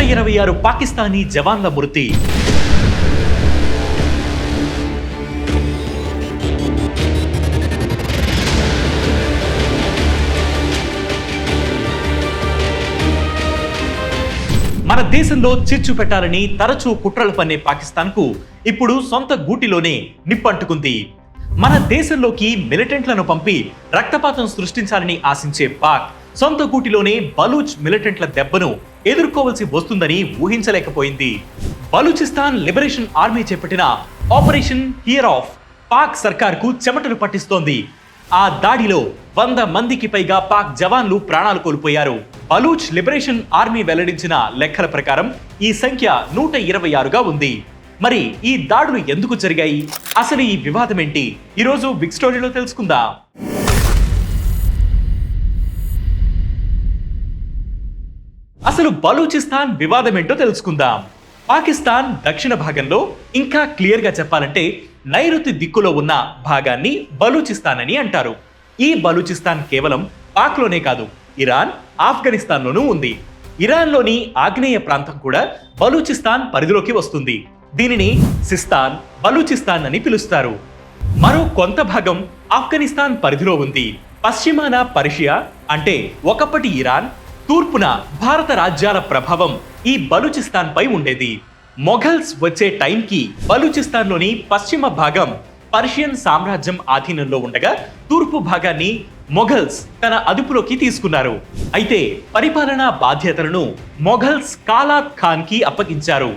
126 పాకిస్తానీ జవాన్ల మృతి. మన దేశంలో చిచ్చు పెట్టాలని తరచూ కుట్రలు పన్నే పాకిస్తాన్కు ఇప్పుడు సొంత గూటిలోనే నిప్పంటుకుంది. మన దేశంలోకి మిలిటెంట్లను పంపి రక్తపాతం సృష్టించాలని ఆశించే పాక్ సొంత గూటిలోనే బలూచ్ మిలిటెంట్ల దెబ్బను ఎదుర్కోవాల్సి వస్తుందని ఊహించలేకపోయింది. బలూచిస్తాన్ లిబరేషన్ ఆర్మీ చేపట్టిన ఆపరేషన్ హియర్ ఆఫ్ పాక్ సర్కార్కు చెమటలు పట్టిస్తోంది. ఆ దాడిలో 100 మందికి పైగా పాక్ జవాన్లు ప్రాణాలు కోల్పోయారు. బలూచ్ లిబరేషన్ ఆర్మీ వెల్లడించిన లెక్కల ప్రకారం ఈ సంఖ్య 126గా ఉంది. మరి ఈ దాడులు ఎందుకు జరిగాయి, అసలు ఈ వివాదం ఏంటి, ఈరోజు బిగ్ స్టోరీలో తెలుసుకుందాం. అసలు బలూచిస్తాన్ వివాదం ఏంటో తెలుసుకుందాం. పాకిస్తాన్ దక్షిణ భాగంలో, ఇంకా క్లియర్ గా చెప్పాలంటే నైరుతి దిక్కులో ఉన్న భాగాన్ని బలూచిస్తాన్ అని అంటారు. ఈ బలూచిస్తాన్ కేవలం పాక్లోనే కాదు, ఇరాన్, ఆఫ్ఘనిస్తాన్లోనూ ఉంది. ఇరాన్లోని ఆగ్నేయ ప్రాంతం కూడా బలూచిస్తాన్ పరిధిలోకి వస్తుంది. దీనిని సిస్తాన్, బలూచిస్తాన్ అని పిలుస్తారు. మరో కొంత భాగం ఆఫ్ఘనిస్తాన్ పరిధిలో ఉంది. పశ్చిమాన పర్షియా అంటే ఒకప్పటి ఇరాన్, తూర్పున భారత రాజ్యాల ప్రభావం ఈ బలూచిస్తాన్ పై ఉండేది. మొఘల్స్ వచ్చే టైంకి బలూచిస్తాన్లోని పశ్చిమ భాగం పర్షియన్ సామ్రాజ్యం ఆధీనంలో ఉండగా తూర్పు భాగాన్ని మొఘల్స్ తన అదుపులోకి తీసుకున్నారు. అయితే పరిపాలనా బాధ్యతలను మొఘల్స్ కాలాత్ ఖాన్ కి అప్పగించారు.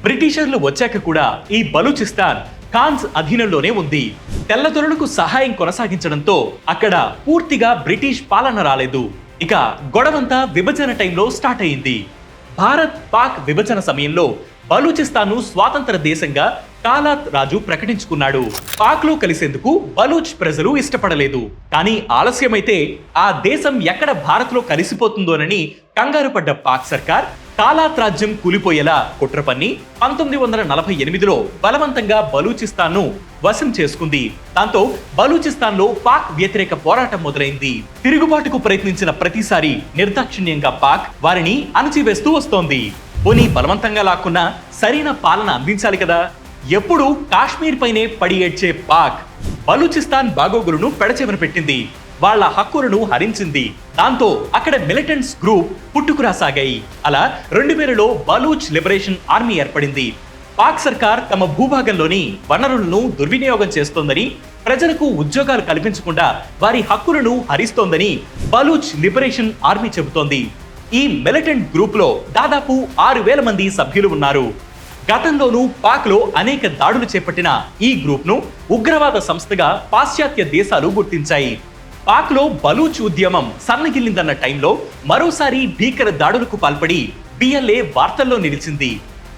బ్రిటిషర్లు వచ్చాక కూడా ఈ బలూచిస్తాన్ ఖాన్స్ అధీనంలోనే ఉంది. తెల్లదొరలకు సహాయం కొనసాగించడంతో అక్కడ పూర్తిగా బ్రిటిష్ పాలన రాలేదు. ఇక గొడవంతా విభజన టైంలో స్టార్ట్ అయింది. భారత్ పాక్ విభజన సమయంలో బలూచిస్తాన్ను స్వాతంత్ర దేశంగా కాలాత్ రాజు ప్రకటించుకున్నాడు. పాక్ లో కలిసేందుకు బలూచ్ ప్రజలు ఇష్టపడలేదు. కానీ ఆలస్యమైతే ఆ దేశం ఎక్కడ భారత్ లో కలిసిపోతుందోనని కంగారు పడ్డ పాక్ సర్కార్ కాలాత్ రాజ్యం కూలిపోయేలా కుట్ర పన్ని 1948లో బలవంతంగా బలూచిస్తాన్ను వశం చేసుకుంది. దాంతో బలూచిస్తాన్లో పాక్ వ్యతిరేక పోరాటం మొదలైంది. తిరుగుబాటుకు ప్రయత్నించిన ప్రతిసారి నిర్దాక్షిణ్యంగా పాక్ వారిని అణచివేస్తూ వస్తోంది. పోనీ బలవంతంగా లాక్కున్నా సరైన పాలన అందించాలి కదా. ఎప్పుడు కాశ్మీర్ పైనే పడి ఏడ్చే పాక్ బలూచిస్తాన్ బాగోగులను పెడచెవిన పెట్టింది. వాళ్ళ హక్కులను హరించింది. దాంతో అక్కడ మిలిటెంట్స్ గ్రూప్ పుట్టుకురాసాగాయి. అలా 2000లో బలూచ్ లిబరేషన్ ఆర్మీ ఏర్పడింది. పాక్ సర్కార్ తమ భూభాగంలోని వనరులను దుర్వినియోగం చేస్తోందని, ప్రజలకు ఉద్యోగాలు కల్పించకుండా వారి హక్కులను హరిస్తోందని బలూచ్ లిబరేషన్ ఆర్మీ చెబుతోంది. ఈ మిలిటెంట్ గ్రూప్ లో దాదాపు 6000 మంది సభ్యులు ఉన్నారు. గతంలోనూ పాక్ లో అనేక దాడులు చేపట్టిన ఈ గ్రూప్ ను ఉగ్రవాద సంస్థగా పాశ్చాత్య దేశాలు గుర్తించాయి. పాక్ లో బలూచ్ ఉద్యమం సన్నగిల్లిందన్న టైంలో మరోసారి భీకర దాడులకు పాల్పడి బిఎల్ఏ వార్తల్లో నిలిచింది.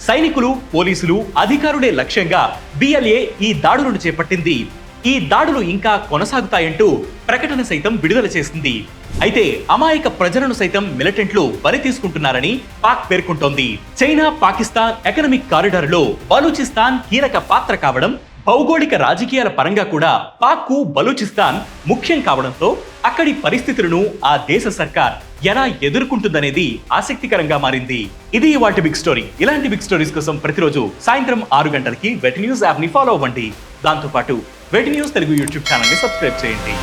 సైనికులు, పోలీసులు, అధికారులే లక్ష్యంగా బిఎల్ఏ ఈ దాడులను చేపట్టింది. ఈ దాడులు ఇంకా కొనసాగుతాయంటూ ప్రకటన సైతం విడుదల చేసింది. అయితే అమాయక ప్రజలను సైతం మిలిటెంట్లు బలి తీసుకుంటున్నారని పాక్ పేర్కొంటోంది. చైనా పాకిస్తాన్ ఎకనామిక్ కారిడార్ లో బలూచిస్తాన్ కీలక పాత్ర కావడం, భౌగోళిక రాజకీయాల పరంగా కూడా పాక్ కు బలూచిస్తాన్ ముఖ్యం కావడంతో అక్కడి పరిస్థితులను ఆ దేశ సర్కార్ ఎలా ఎదుర్కొంటుందనేది ఆసక్తికరంగా మారింది. ఇది వాటి బిగ్ స్టోరీ. ఇలాంటి బిగ్ స్టోరీస్ కోసం ప్రతిరోజు సాయంత్రం 6 గంటలకి వెట్ న్యూస్ యాప్ ని ఫాలో అవ్వండి. దాంతోపాటు వెట్ న్యూస్ తెలుగు యూట్యూబ్ ఛానల్ ని సబ్స్క్రైబ్ చేయండి.